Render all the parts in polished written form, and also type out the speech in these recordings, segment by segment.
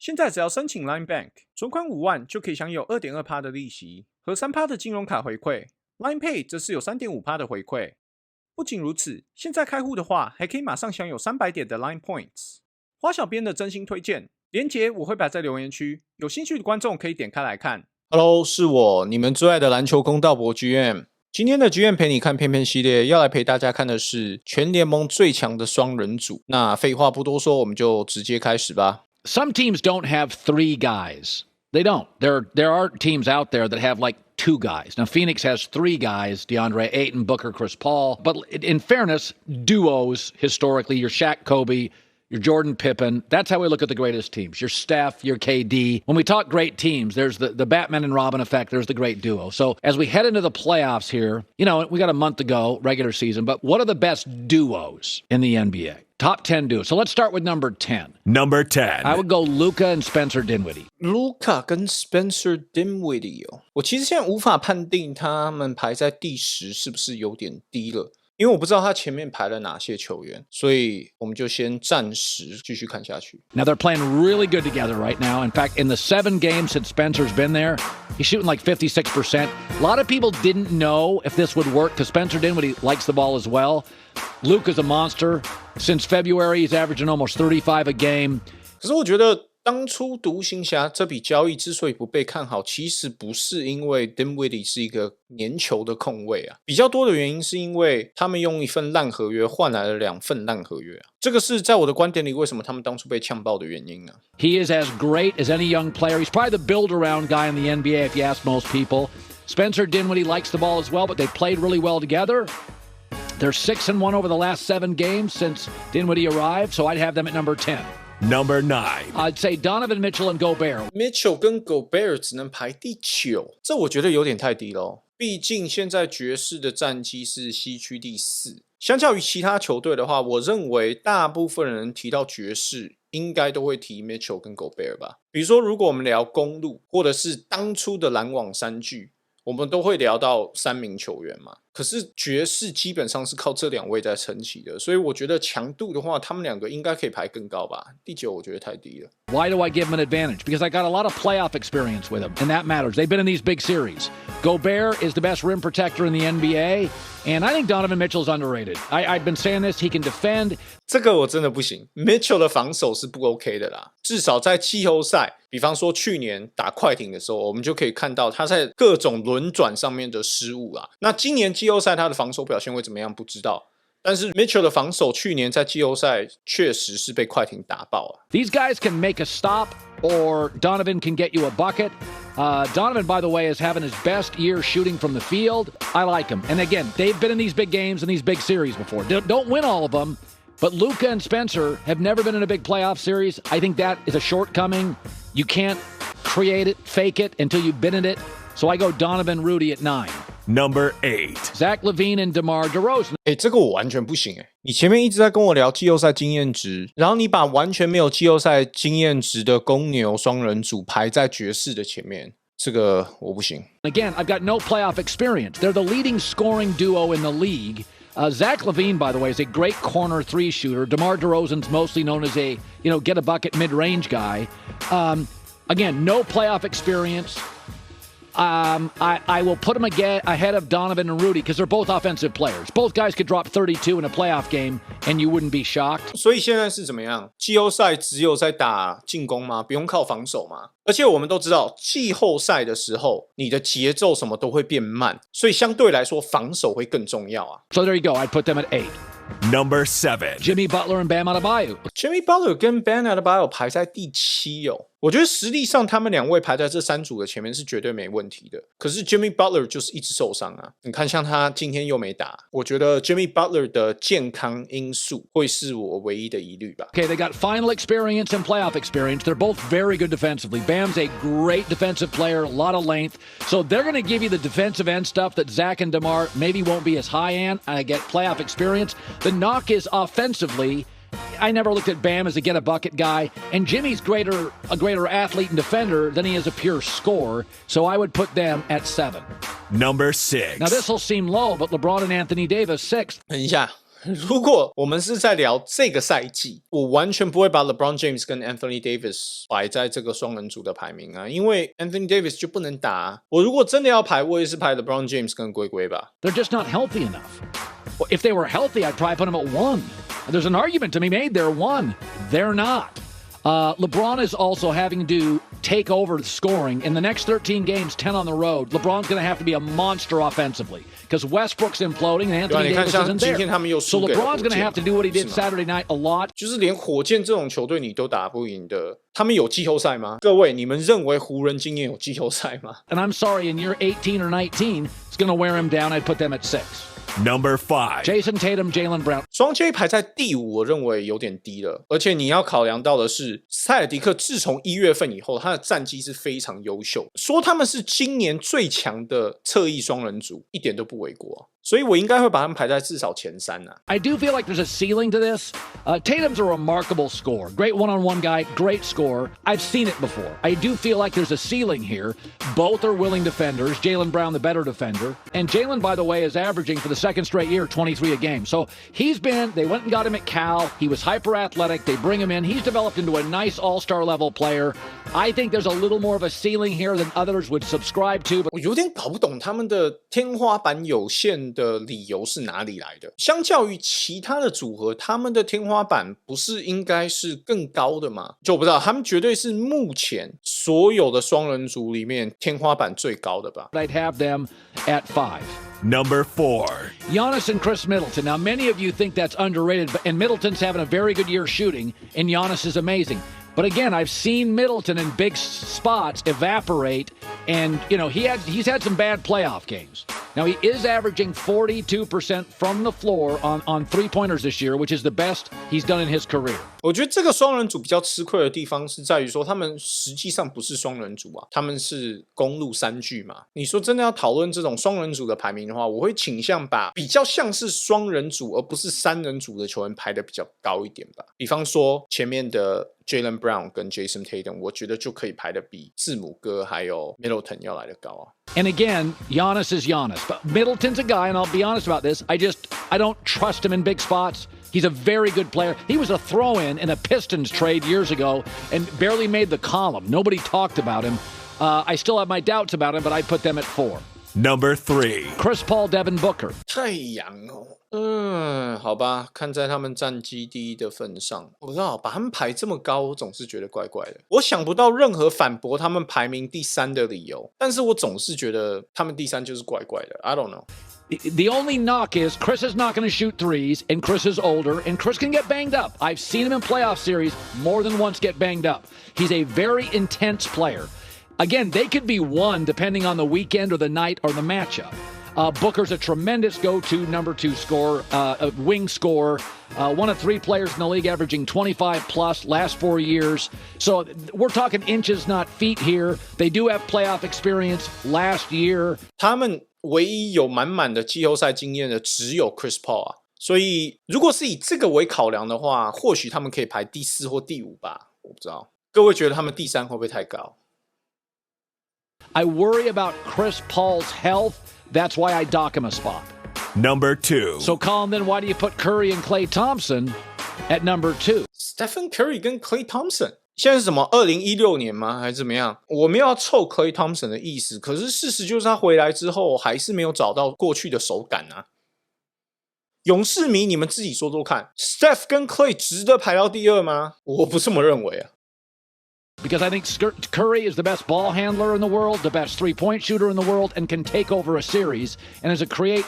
现在只要申请 Line Bank， 存款5万就可以享有 2.2% 的利息和 3% 的金融卡回馈。Line Pay 则是有 3.5% 的回馈。不仅如此，现在开户的话，还可以马上享有300点的 Line Points。花小编的真心推荐，连结我会摆在留言区，有兴趣的观众可以点开来看。Hello， 是我，你们最爱的篮球公道伯 GM。今天的 GM 陪你看片片系列，要来陪大家看的是全联盟最强的双人组。那废话不多说，我们就直接开始吧。Some teams don't have 3 guys. They don't. There are teams out there that have like 2 guys. Now, Phoenix has 3 guys, DeAndre Ayton, Booker, Chris Paul. But in fairness, duos, historically, your Shaq, Kobe, your Jordan, Pippen, that's how we look at the greatest teams. Your Steph, your KD. When we talk great teams, there's the Batman and Robin effect. There's the great duo. So as we head into the playoffs here, you know, we got a month to go, regular season, but what are the best duos in the NBA? Top 10 duos. So let's start with number 10. Number 10. I would go Luka and Spencer Dinwiddie. Luka 跟 Spencer Dinwiddie 哦，我其实现在无法判定他们排在第10是不是有点低了，因为我不知道他前面排了哪些球员，所以我们就先暂时继续看下去。Now they're playing really good together right now. In fact, in the 7 games since Spencer's been there, he's shooting like 56%. A lot of people didn't know if this would work because Spencer Dinwiddie likes the ball as well. Luka's a monster. Since February, he's averaging almost 35 a game. 可是我觉得当初独行侠这笔交易之所以不被看好，其实不是因为 Dinwiddie 是一个粘球的控卫啊，比较多的原因是因为他们用一份烂合约换来了2份烂合约啊，这个是在我的观点里为什么他们当初被呛爆的原因啊。He is as great as any young player. He's probably the build-around guy in the NBA if you ask most people. Spencer Dinwiddie likes the ball as well, but they played really well together. They're 6-1 over the last 7 games since Dinwiddie arrived, so I'd have them at number 10. Number 9. I'd say Donovan Mitchell and Gobert. Mitchell 跟 Gobert 只能排第9，这我觉得有点太低了哦。毕竟现在爵士的战绩是西区第4，相较于其他球队的话，我认为大部分人提到爵士，应该都会提 Mitchell 跟 Gobert 吧。比如说，如果我们聊公路，或者是当初的篮网3巨，我们都会聊到3名球员嘛。可是爵士基本上是靠这2位在撑起的，所以我觉得强度的话，他们2个应该可以排更高吧。第9我觉得太低了。Why do I give them an advantage? Because I got a lot of playoff experience with them, and that matters. They've been in these big series. Gobert is the best rim protector in the NBA, and I think Donovan Mitchell's underrated. I've been saying this, he can defend. 这个我真的不行 ，Mitchell 的防守是不 OK 的啦。至少在季后赛，比方说去年打快艇的时候，我们就可以看到他在各种轮转上面的失误啦。那今年季后赛他的防守表现会怎么样？不知道。但是 Mitchell 的防守去年在季后赛确实是被快艇打爆啊。These guys can make a stop, or Donovan can get you a bucket. Donovan, by the way, is having his best year shooting from the field. I like him. And again, they've been in these big games and these big series before. Don't win all of them, but Luka and Spencer have never been in a big playoff series. I think that is a shortcoming. You can't create it, fake it until you've been in it. So I go Donovan, Rudy at 9. Number 8. Zach LaVine and DeMar DeRozan. 这个我完全不行你前面一直在跟我聊季后赛经验值，然后你把完全没有季后赛经验值的公牛双人组排在爵士的前面，这个我不行。Again, I've got no playoff experience. They're the leading scoring duo in the league. Zach LaVine, by the way, is a great corner 3 shooter. DeMar DeRozan's mostly known as a, get a bucket mid-range guy. Again, no playoff experience. I will put them ahead of Donovan and Rudy because they're both offensive players. Both guys could drop 32 in a playoff game and you wouldn't be shocked. 所以现在是怎么样？季后赛只有在打进攻吗？不用靠防守吗？而且我们都知道，季后赛的时候，你的节奏什么都会变慢，所以相对来说，防守会更重要啊。So there you go. I'd put them at 8. Number 7. Jimmy Butler and Bam Adebayo. Jimmy Butler 跟 Bam Adebayo 排在第7哦。我觉得实力上他们2位排在这3组的前面是绝对没问题的。可是 Jimmy Butler 就是一直受伤啊。你看像他今天又没打，我觉得 Jimmy Butler 的健康因素会是我唯一的疑虑吧。Okay, they got final experience and playoff experience. They're both very good defensively. Bam's a great defensive player, a lot of length. So they're going to give you the defensive end stuff that Zach and DeMar maybe won't be as high in. I get playoff experience. The knock is offensively. I never looked at Bam as a get-a-bucket guy, and Jimmy's a greater athlete and defender than he is a pure scorer, so I would put them at 7. Number 6. Now, this will seem low, but LeBron and Anthony Davis, 6th. 等一下，如果我们是在聊这个赛季，我完全不会把 LeBron James 跟 Anthony Davis 摆在这个双人组的排名啊，因为 Anthony Davis 就不能打啊。我如果真的要排，我也是排 LeBron James 跟龟龟吧。They're just not healthy enough. If they were healthy, I'd probably put them at 1. There's an argument to be made they're 1. They're not. LeBron is also having to take over the scoring. In the next 13 games, 10 on the road, LeBron's going to have to be a monster offensively because Westbrook's imploding and Anthony Davis isn't there. So LeBron's going to have to do what he did Saturday night a lot. 就是连火箭这种球队你都打不赢的，他们有季后赛吗？各位，你们认为湖人今年有季后赛吗？ And I'm sorry, in year 18 or 19, it's going to wear him down. I'd put them at 6. Number 5. Jayson Tatum, Jaylen Brown. 双 J 排在第5，我认为有点低了。而且你要考量到的是，塞尔迪克自从1月份以后，他的战绩是非常优秀，说他们是今年最强的侧翼双人组，一点都不为过。所以我应该会把他们排在至少前3啊。I do feel like there's a ceiling to this. Tatum's a remarkable scorer. Great one-on-one guy, great scorer. I've seen it before. I do feel like there's a ceiling here. Both are willing defenders. Jaylen Brown, the better defender. And Jaylen, by the way, is averaging for the second straight year 23 a game. So they went and got him at Cal. He was hyper-athletic. They bring him in. He's developed into a nice all-star level player. I think there's a little more of a ceiling here than others would subscribe to. But 我有点搞不懂他们的天花板有限的理由是哪里来的？相较于其他的组合，他们的天花板不是应该是更高的吗？就我不知道，他们绝对是目前所有的双人组里面天花板最高的吧。I'd have them at 5. Number 4. Giannis and Chris Middleton. Now, many of you think that's underrated, and Middleton's having a very good year shooting, and Giannis is amazing. But again, I've seen Middleton in big spots evaporate, and he's had some bad playoff games. Now, he is averaging 42% from the floor on three-pointers this year, which is the best he's done in his career. 我觉得这个双人组比较吃亏的地方是在于说，他们实际上不是双人组啊，他们是公路3巨嘛。你说真的要讨论这种双人组的排名的话，我会倾向把比较像是双人组而不是3人组的球员排的比较高一点吧。比方说前面的 Jaylen Brown 跟 Jayson Tatum， 我觉得就可以排的比字母哥还有 Middleton 要来的高啊。And again, Giannis is Giannis, but Middleton's a guy, and I'll be honest about this, I don't trust him in big spots. He's a very good player. He was a throw-in a Pistons trade years ago and barely made the column. Nobody talked about him. I still have my doubts about him, but I put them at 4. Number 3. Chris Paul, Devin Booker. 太阳哦，好吧，看在他们战绩第1的份上，我不知道把他们排这么高，我总是觉得怪怪的。我想不到任何反驳他们排名第3的理由，但是我总是觉得他们第3就是怪怪的。I don't know. The only knock is Chris is not going to shoot threes, and Chris is older, and Chris can get banged up. I've seen him in playoff series more than once get banged up. He's a very intense player. Again, they could be 1 depending on the weekend or the night or the matchup. Booker's a tremendous go-to number 2 scorer, wing scorer, one of 3 players in the league averaging 25 plus last 4 years. So we're talking inches, not feet here. They do have playoff experience last year. 他们唯一有满满的季后赛经验的只有 Chris Paul 啊，所以如果是以这个为考量的话，或许他们可以排第4或第5吧，我不知道。各位觉得他们第3会不会太高？ I worry about Chris Paul's health. That's why I dock him a spot. Number 2. So, Colin, then why do you put Curry and Klay Thompson at number 2? Stephen Curry 跟 Klay Thompson 现在是什么2016年吗？还是怎么样？我没有要凑 Klay Thompson 的意思，可是事实就是他回来之后还是没有找到过去的手感啊。勇士迷，你们自己说说看 ，Steph 跟 Klay 值得排到第2吗？我不这么认为啊。Because I think Curry is the best ball handler in the world, the best three-point shooter in the world, and can take over a series and is create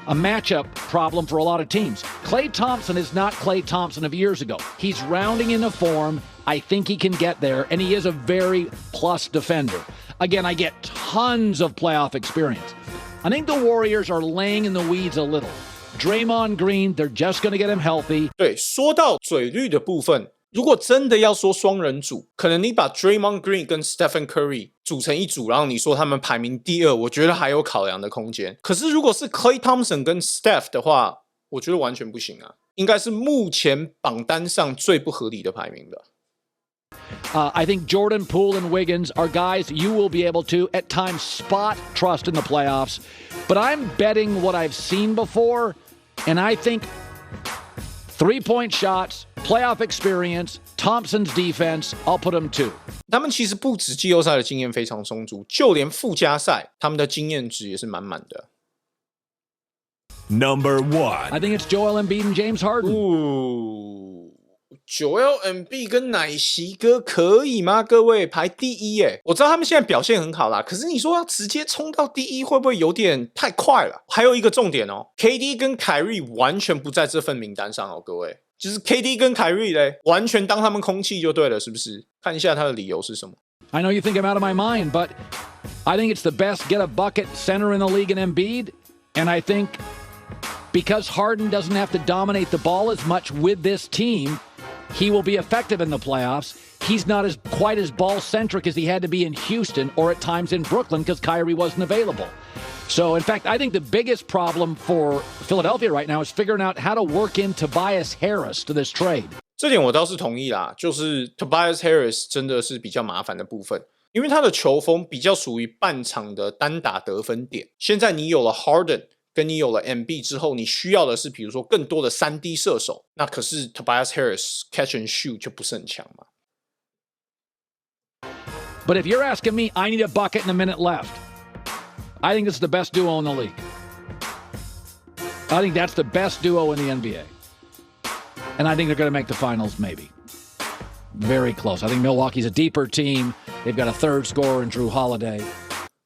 a matchup problem for a lot of teams. Klay Thompson is not Klay Thompson of years ago. He's rounding into form. I think he can get there, and he is a very plus defender. Again, I get tons of playoff experience. I think the Warriors are laying in the weeds a little. Draymond Green, they're just going to get him healthy. 对，说到嘴绿的部分。如果真的要说双人组，可能你把 Draymond Green 跟 Stephen Curry 组成一组，然后你说他们排名第2，我觉得还有考量的空间。可是如果是 Klay Thompson 跟 Steph 的话，我觉得完全不行啊，应该是目前榜单上最不合理的排名的。I think Jordan, Poole, and Wiggins are guys you will be able to, at times, spot trust in the playoffs. But I'm betting what I've seen before, and I think 3-point shots, playoff experience, Thompson's defense, I'll put him 2. 他们其实不止季后赛的经验非常充足，就连附加赛他们的经验值也是满满的。Number 1. I think it's Joel Embiid and James Harden. Joel Embiid 跟奶昔哥可以吗？各位排第一耶！我知道他们现在表现很好啦，可是你说要直接冲到第一，会不会有点太快了？还有一个重点哦 ，KD 跟凯瑞完全不在这份名单上哦，各位，就是 KD 跟凯瑞嘞，完全当他们空气就对了，是不是？看一下他的理由是什么。I know you think I'm out of my mind, but I think it's the best get a bucket center in the league in Embiid, and I think because Harden doesn't have to dominate the ball as much with this team, he will be effective in the playoffs. He's not quite as ball-centric as he had to be in Houston or at times in Brooklyn because Kyrie wasn't available. So, in fact, I think the biggest problem for Philadelphia right now is figuring out how to work in Tobias Harris to this trade. 这点我倒是同意啦，就是 Tobias Harris 真的是比较麻烦的部分，因为他的球风比较属于半场的单打得分点。现在你有了 Harden。跟你有了 Embiid 之后，你需要的是比如说更多的3D 射手，那可是 Tobias Harris catch and shoot 就不是很强嘛。But if you're asking me, I need a bucket in a minute left. I think this is the best duo in the league. I think that's the best duo in the NBA. And I think they're going to make the finals maybe. Very close. I think Milwaukee's a deeper team. They've got a third scorer in Drew Holiday.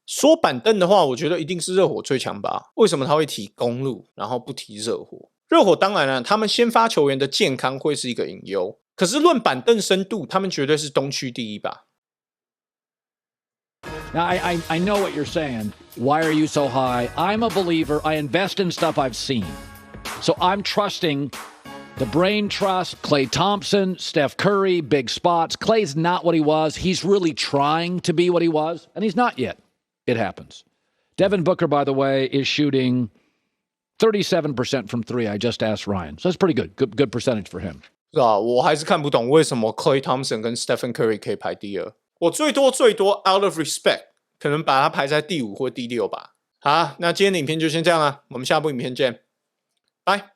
说板凳的话，我觉得一定是热火最强吧？为什么他会提公路，然后不提热火？热火当然了，他们先发球员的健康会是一个隐忧，可是论板凳深度，他们绝对是东区第一吧。Now, I know what you're saying. Why are you so high? I'm a believer. I invest in stuff I've seen. So I'm trusting the brain trust, Klay Thompson, Steph Curry, big spots. Klay's not what he was. He's really trying to be what he was, and he's not yet. It happens. Devin Booker, by the way, is shooting 37% from 3. I just asked Ryan. So that's pretty good. Good percentage for him. 是啊，我还是看不懂为什么 Klay Thompson 跟 Stephen Curry 可以排第二。我最多 out of respect 可能把它排在第5或第6吧。好，那今天的影片就先这样了，我们下部影片见，拜。